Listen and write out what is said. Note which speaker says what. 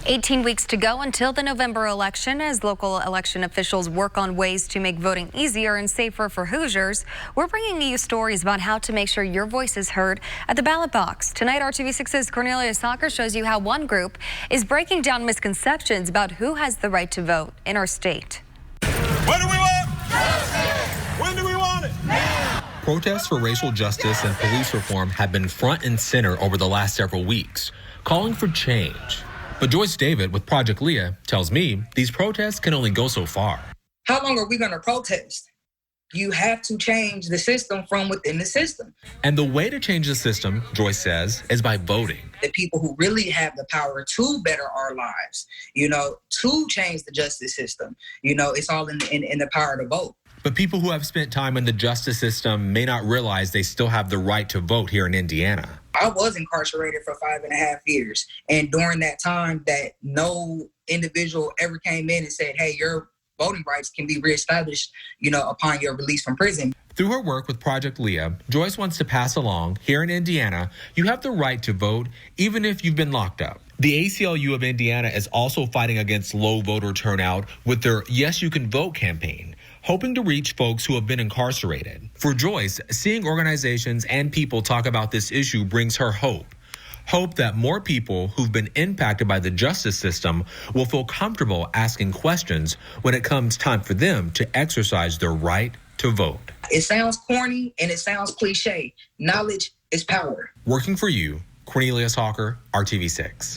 Speaker 1: 18 weeks to go until the November election as local election officials work on ways to make voting easier and safer for Hoosiers. We're bringing you stories about how to make sure your voice is heard at the ballot box. Tonight, RTV6's Cornelia Soccer shows you how one group is breaking down misconceptions about who has the right to vote in our state.
Speaker 2: What do we want? Justice! When do we want it? Now!
Speaker 3: Protests for racial justice and police reform have been front and center over the last several weeks, calling for change. But Joyce David with Project Leah tells me these protests can only go so far.
Speaker 4: How long are we going to protest? You have to change the system from within the system.
Speaker 3: And the way to change the system, Joyce says, is by voting.
Speaker 4: The people who really have the power to better our lives, to change the justice system, it's all in the power to vote.
Speaker 3: But people who have spent time in the justice system may not realize they still have the right to vote here in Indiana.
Speaker 4: I was incarcerated for 5.5 years. And during that time that no individual ever came in and said, hey, your voting rights can be reestablished, upon your release from prison.
Speaker 3: Through her work with Project Leah, Joyce wants to pass along, here in Indiana, you have the right to vote even if you've been locked up. The ACLU of Indiana is also fighting against low voter turnout with their Yes You Can Vote campaign, hoping to reach folks who have been incarcerated. For Joyce, seeing organizations and people talk about this issue brings her hope. Hope that more people who've been impacted by the justice system will feel comfortable asking questions when it comes time for them to exercise their right to vote.
Speaker 4: It sounds corny and it sounds cliche. Knowledge is power.
Speaker 3: Working for you, Cornelia Soccer, RTV6.